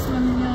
jsme měli.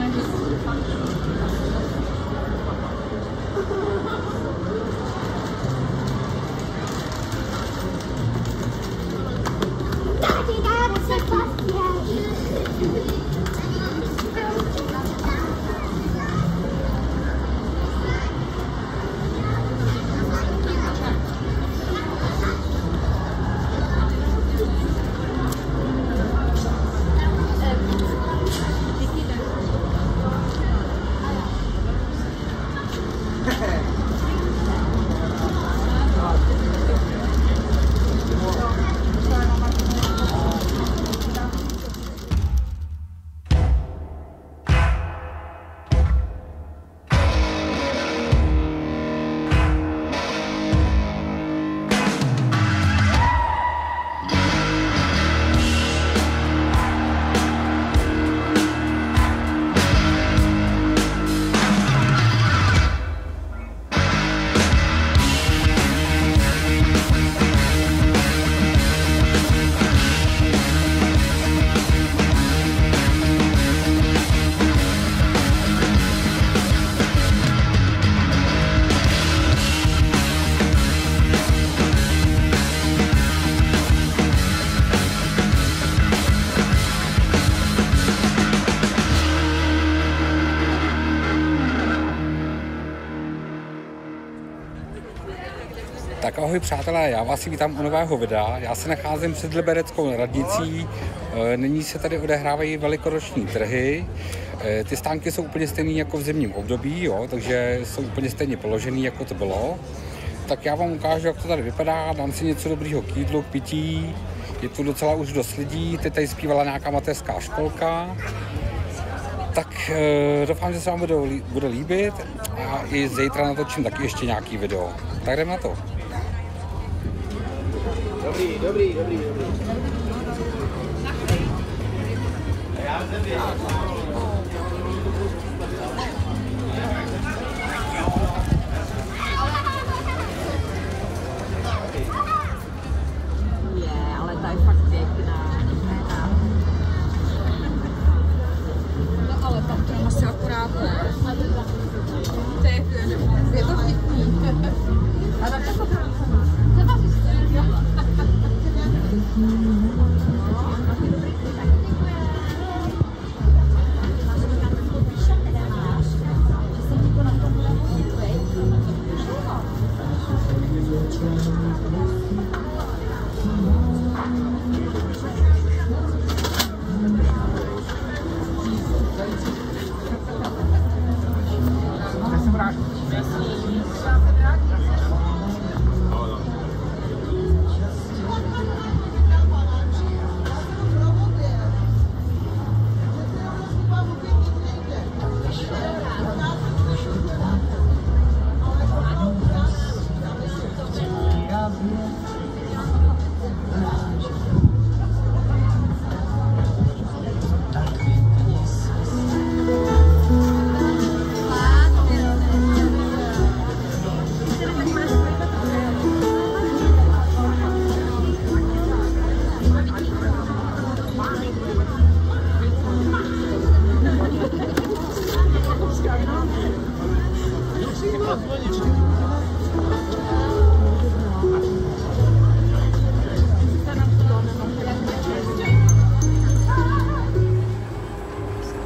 Tak ahoj přátelé, já vás vítám u nového videa. Já se nacházím před Libereckou radnicí. Nyní se tady odehrávají velikonoční trhy. Ty stánky jsou úplně stejné jako v zimním období, jo, takže jsou úplně stejně položený, jako to bylo. Tak já vám ukážu, jak to tady vypadá, dám si něco dobrýho k jídlu, k pití. Je tu docela už dost lidí, teď tady zpívala nějaká mateřská školka. Tak doufám, že se vám bude líbit a i zítra natočím taky ještě nějaký video. Tak jdem na to. Dobrý. Ale ta je fakt pěkná. No ale tam to asi akorát ne. Je to vtipný. Ale to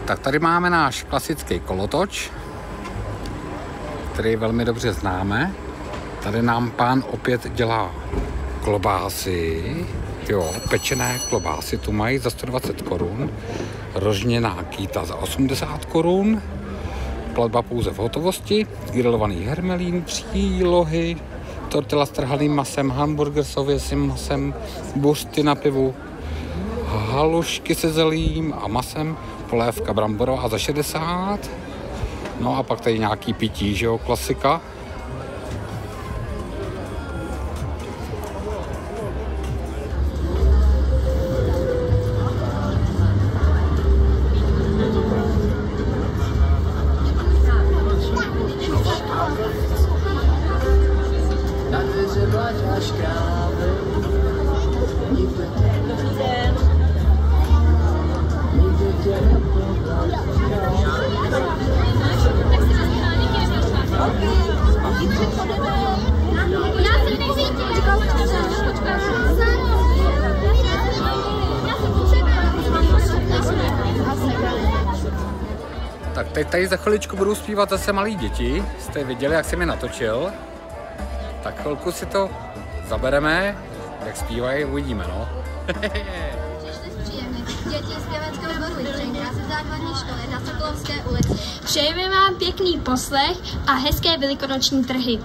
Tak tady máme náš klasický kolotoč, který velmi dobře známe. Tady nám pán opět dělá klobásy, jo, pečené klobásy tu mají za 120 korun, rožněná kýta za 80 korun, platba pouze v hotovosti, grilovaný hermelín, přílohy, tortila s trhaným masem, hamburger s ověsím masem, buřty na pivu, halušky se zelím a masem, polévka bramborová za 60. No a pak tady nějaký pití, že jo, klasika. teď tady za chviličku budou zpívat zase malí děti. Jste viděli, jak jsem je natočil. Tak chvilku si to zabereme, jak zpívají, uvidíme, no. Děti z pěveckého sboru Jitřenka ze základní školy na Sokolovské ulici. Přejeme vám pěkný poslech a hezké velikonoční trhy.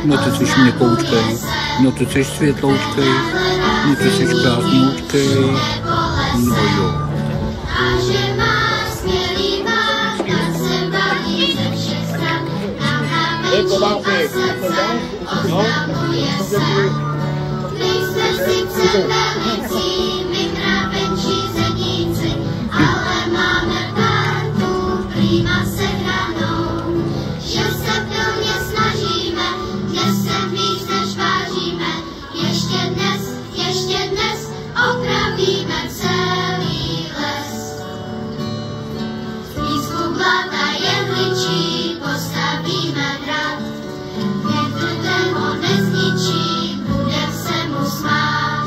No ty jsi měkoučkej, no ty jsi světloučkej, no ty jsi krásnoučkej, no jo. A že máš smělý váš, tak se baví ze všech stran. Nám menší pasence oznamuje se. Nejsme sice velicí, my mravenčí zedníci, ale máme partu prýma sehranou. Že se pilně snažíme, že se víc než vážíme. Ještě dnes opravíme celý les. Z písku, blata, jehličí postavíme hrad. Vítr ten ho nezničí, bude se mu smát.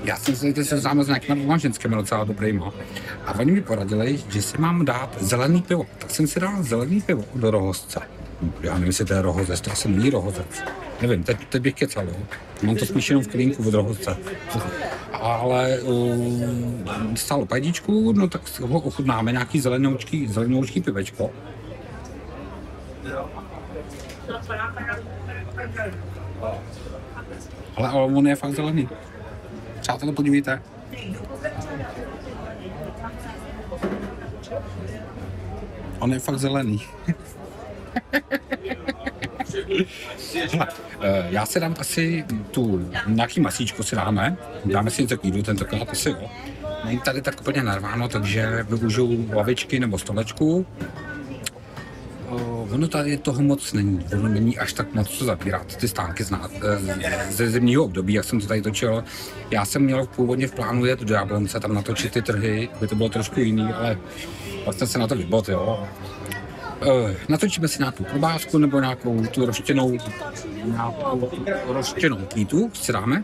Já jsem se seznámil s nějakýma dvěma ženskými docela dobrýma. A oni mi poradili, že si mám dát zelený pivo. Tak jsem si dal zelený pivo do rohozce. Já nevím, jestli to je rohozec, to asi není rohozec. Nevím, teď bych kecal, jo. Mám to spíš jenom v klínku od rohozce. Ale stálo pajdíčku, no tak ho ochutnáme, nějaký zelenoučký pivečko. Ale on je fakt zelený. Přátelé, podívejte. On je fakt zelený. Já si dám asi nějaký masíčko si dáme si něco k jídlu, tentokrát asi jo. Není tady tak úplně narváno, takže využiju lavičky nebo stolečku. Ono tady toho moc není, ono není až tak moc co zabírat, ty stánky ze zimního období, jak jsem to tady točil. Já jsem měl původně v plánu jet do Jablonce, tam natočit ty trhy, by to bylo trošku jiný, ale pak jsem se na to vybot, jo. Natočíme si nějakou klobásku nebo nějakou tu rozštěnou kýtu, si dáme.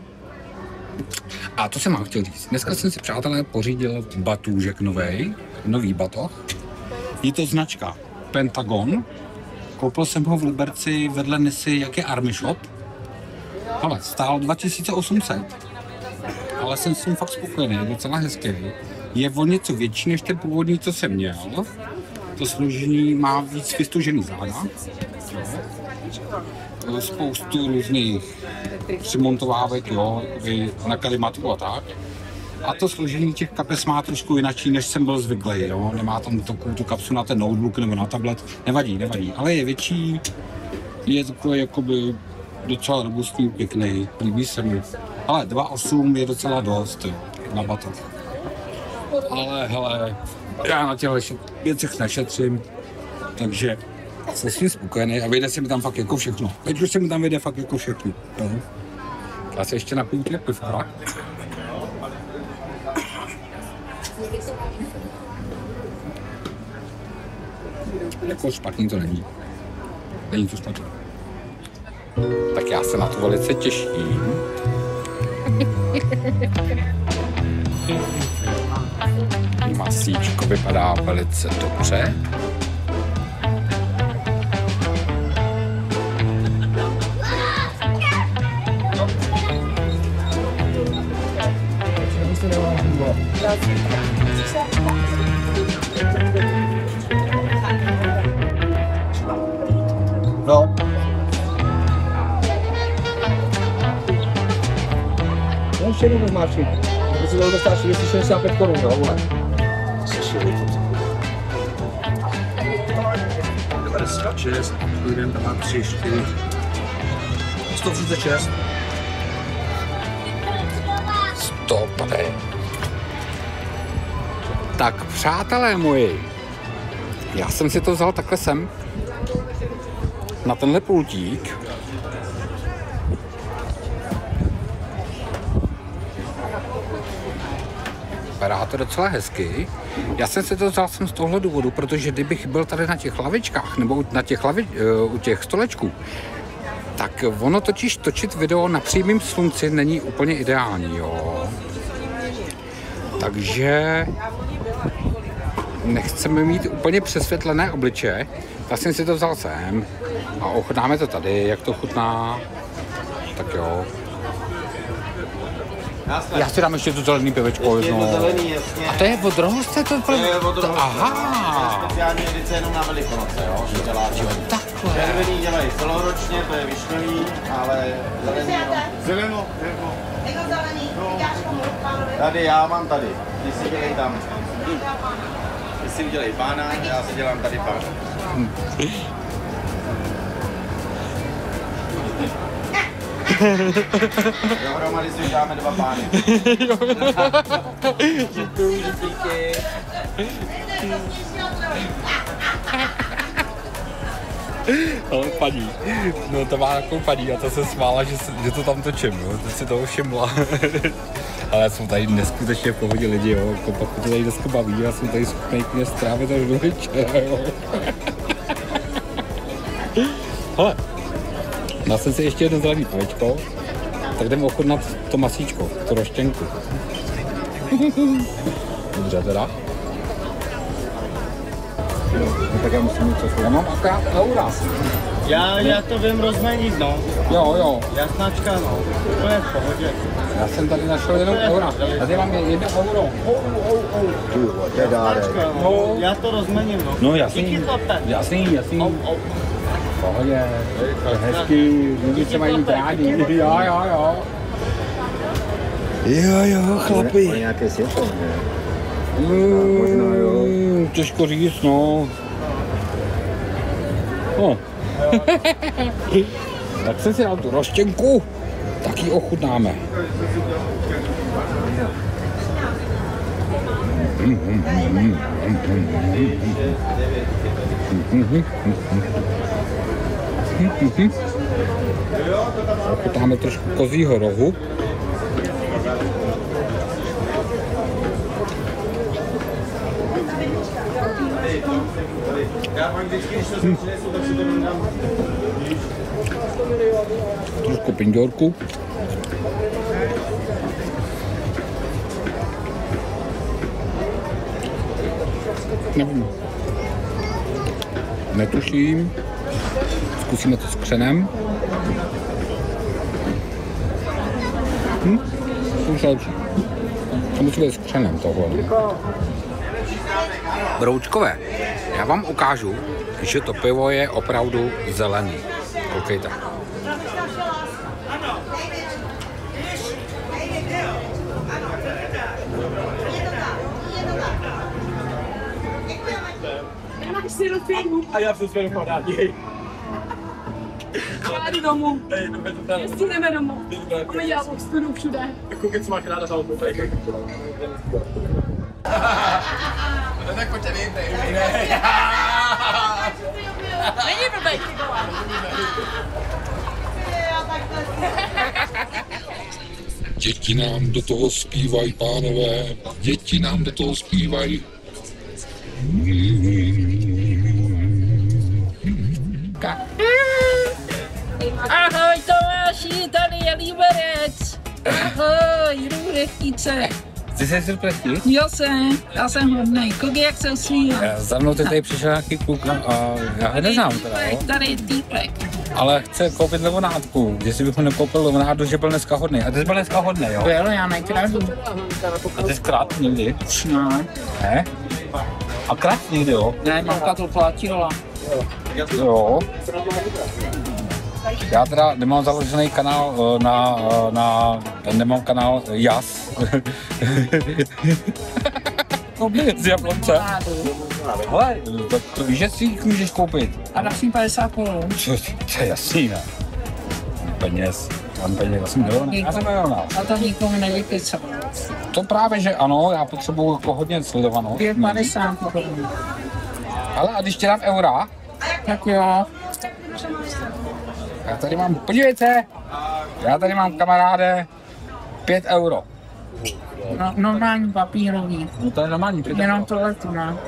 A to jsem vám chtěl říct. Dneska jsem si, přátelé, pořídil batůžek nový batoh. Je to značka Pentagon. Koupil jsem ho v Liberci vedle Nisy, jak je Army Shop. Ale stál 2800. Ale jsem s tím fakt spokojený, je docela hezký. Je o něco větší než ten původní, co jsem měl. To složení má víc vystužený záda. Spoustu různých přimontovávek, jo, na kalimatu a tak. A to složení těch kapes má trošku jinačí, než jsem byl zvyklý, jo. Nemá tam tu kapsu na ten notebook nebo na tablet. Nevadí. Ale je větší, je takový jakoby docela robustný, pěkný, líbí se mi. Ale 2,8 je docela dost, jo, na batoh. Ale hele, já na těchto věcech nešetřím, takže jsem s tím spokojený a vyjde se mi tam fakt jako všechno. Teď už se mi tam vyjde fakt jako všechno. Jo. Já se ještě napiju těch pivka. Jako špatný to není. Není to špatný. Tak já se na to velice těším. Masíčko vypadá velice dobře. No. No ještě jednou máčky. Protože to dostáš 265 korun, no vole. 96, 1, 2, 3, 4. 136. Stop. Tak, přátelé moji, já jsem si to vzal takhle sem. na tenhle pultík. Vypadá to docela hezky. Já jsem si to vzal z tohle důvodu, protože kdybych byl tady na těch lavičkách nebo na těch u těch stolečků, tak ono točit video na přímém slunci není úplně ideální, jo. Takže nechceme mít úplně přesvětlené obličeje, tak jsem si to vzal sem a ochutnáme to tady, jak to chutná. Tak jo. Já si dám ještě tu zelený pivečko. Ještě jedno zelený, jasně. A to je od rohoste? To je od rohoste. Aha. Speciální edice jenom na Velikonoce, jo? Že děláte. Takhle. Červený dělají celoročně, to je višňový, ale zelený jenom. Zeleno. Tady, já mám tady. Ty si dělej tam. Ty si udělej pána, já si dělám tady pána. Dohromady si dáme 2 pány. Ale paní, no to má takovou paní a ta se smála, že to tam točím, jo, to si toho všimla. Ale jsou tady neskutečně v pohodě lidi, jo, jako pak to tady dneska baví, já jsem tady schopný mě strávit až do večera, jo. Hele, dal jsem si ještě jedno zelený pivečko, tak jdeme ochutnat to masíčko, tu roštěnku. Dobře teda. No, tak já musím mít čas. Já mám akorát eura. Já to vím rozmenit, no. Jo. Jasnačka, no. To je v pohodě. Já jsem tady našel jenom eura. Tady mám 1 euro. To je dárek. No, já to rozmením, no. No jasný. V pohodě. To je hezký. Lidi se mají mít rádi. Jo. Jo, chlapi. Nějaké světlo, Těžko říct, no. Tak jsem si dal tu roštěnku, tak ji ochutnáme. Ochutnáme trošku kozího rohu. Trošku pinďorku. Nevím. Netuším. Zkusíme to s křenem. Už lepší. To musí být s křenem tohle. Broučkové, já vám ukážu, že to pivo je opravdu zelený. Koukejte. A já se svým podám, jej. Já jdu domů. Jestli jdeme domů. Máme dělat obstudu všude. Koukej, co máš ráda za auto. Tak pojďte vyjít, Není blbej, ty vole. Děti nám do toho zpívají, pánové. Děti nám do toho zpívají. Ahoj Tomáši, tady je Liberec. Ahoj, Růdechtice. Ty jsi surpletí? Já jsem hodnej. Koukej, jak se usmívá. Za mnou teď tady přišel nějaký kluk a já ho neznám teda, jo? Tady je týpek. Ale chce koupit limonádku. Jestli bych mu nekoupil limonádu, že byl dneska hodný. A ty jsi byl dneska hodný, jo? Jo, já nejkrát. A ty jsi krát někdy? No. Ne? A krát někdy, jo? Ne, mamka to platila. Jo. Já teda nemám založený kanál nemám kanál Jas. Z Jablonce. Ale to víš, že si jich můžeš koupit. A dám si 50 korun. To je jasný, ne? Mám peněz, já jsem milionář. A to nikomu nevypěcel. To právě, že ano, já potřebuju jako hodně sledovanou. 50 korun. Ale a když ti dám eura? Tak jo. Já tady mám, podívejte, já tady mám kamaráde 5 euro. No, normální papírový. No to je normální, 5 Jenom euro. tohle tu na.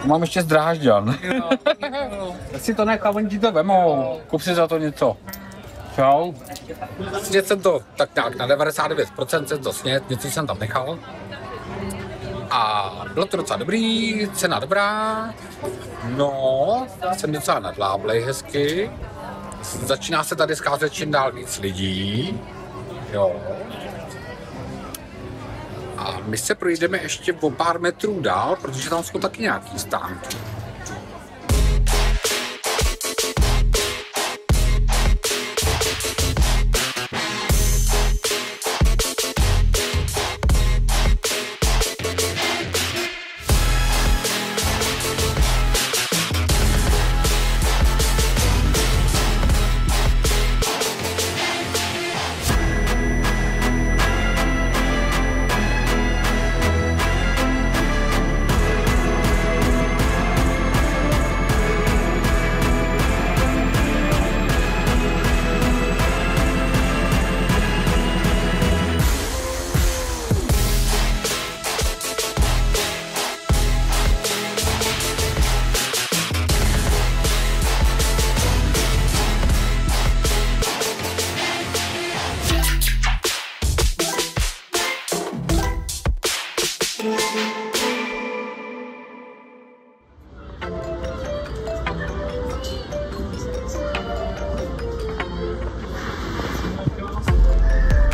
Mám ještě z Drážďan. Tak si to nechal, oni ti to vemou. Kup si za to něco. Čau. Sněd jsem to tak nějak na 99% jsem to sněd, něco jsem tam nechal. A bylo to docela dobrý, cena dobrá. No, jsem docela nadláblej hezky. Začíná se tady scházet čím dál víc lidí. Jo. A my se projdeme ještě o pár metrů dál, protože tam jsou taky nějaký stánky.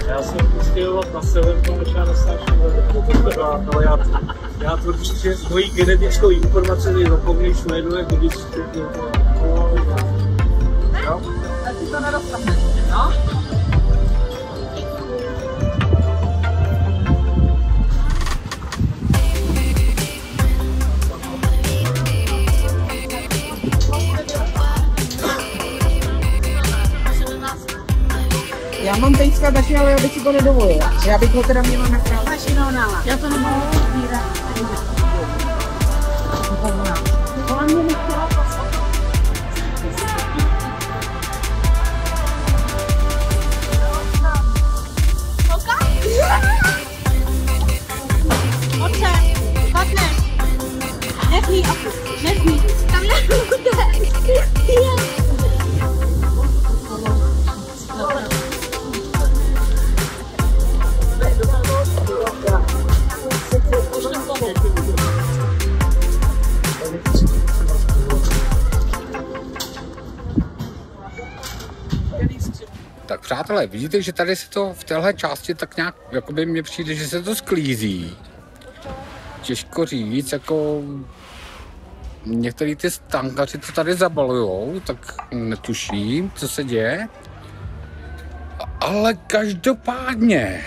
Já jsem stěhovat na sever, to možná nesnáším, ale já tvrdím, že mojí genetickou informaci je zapomněš najednou, jak když jo? Tak si to nedostane, no? Já mám teďka taky, ale já bych si to nedovolila. Já bych ho teda měla na právu. Já to nemohu sbírat. Ona mě nechtěla poslat. Tam Tak přátelé, vidíte, že tady se to v téhle části tak nějak, jakoby mně přijde, že se to sklízí. Těžko říct, jako některý ty stankaři to tady zabalujou, tak netuším, co se děje. Ale každopádně,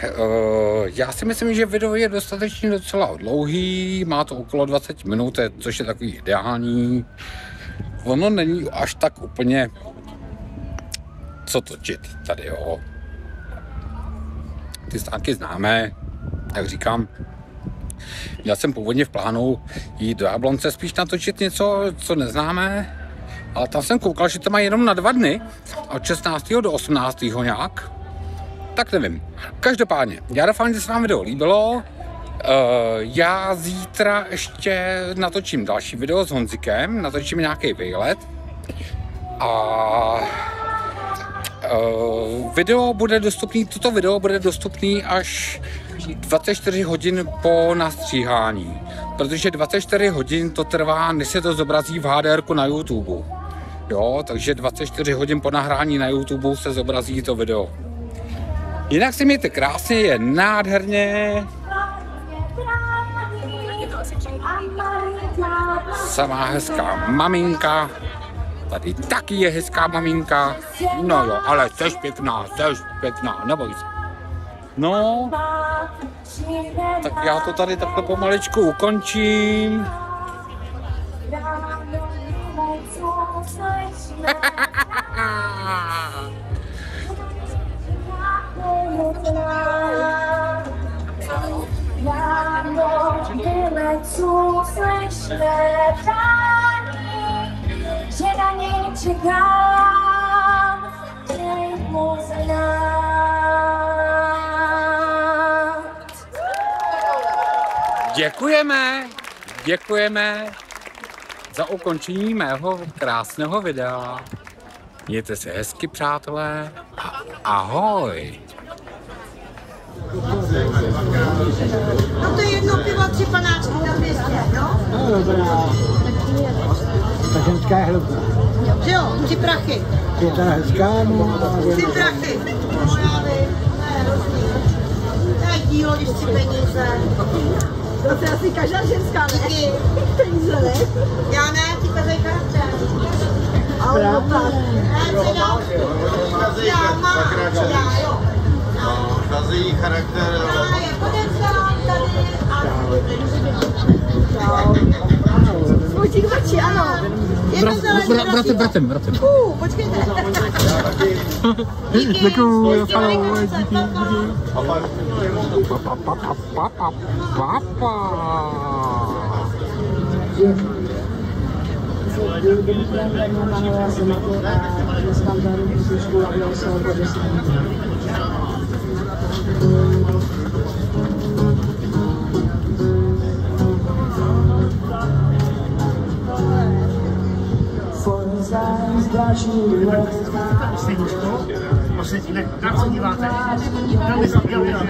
já si myslím, že video je dostatečně docela dlouhý, má to okolo 20 minut, což je takový ideální. Ono není až tak úplně co točit tady, jo. Ty stánky známe, jak říkám. Já jsem původně v plánu jít do Jablonce spíš natočit něco, co neznáme, ale tam jsem koukal, že to má jenom na 2 dny, od 16. do 18. nějak. Tak nevím. Každopádně, já doufám, že se vám video líbilo. Já zítra ještě natočím další video s Honzikem, natočím nějaký výlet. A toto video bude dostupný až 24 hodin po nastříhání, protože 24 hodin to trvá, než se to zobrazí v HDR na YouTube. Jo, takže 24 hodin po nahrání na YouTube se zobrazí to video. Jinak si mějte krásně, je nádherně. Samá hezká maminka. Tady taky je hezká maminka. No jo, ale seš pěkná, neboj se. No, tak já to tady takhle pomaličku ukončím. Že na něj čekám. Děkujeme za ukončení mého krásného videa. Mějte se hezky, přátelé, a ahoj. No to je jedno pivo, 3 panáčky na 200, no? No dobrá. Ta ženská je hlubná. Že jo, 3 prachy. Je ta hezká, no. 3 prachy. No já vím, ne, hrozný. To je dílo, když 3 peníze. To je asi každá ženská, ne? Díky. Peníze, ne? Já ne, ty každý charakter. Ale no tak. Já mám, já jo. Ukazí charakter. Já je potenciál tady a... Smutík oči, ano. Bratem. Počkejte. Díky. Děkuju, Díky. Poslední, ne, tam se díváte. Tam by se dělali, tam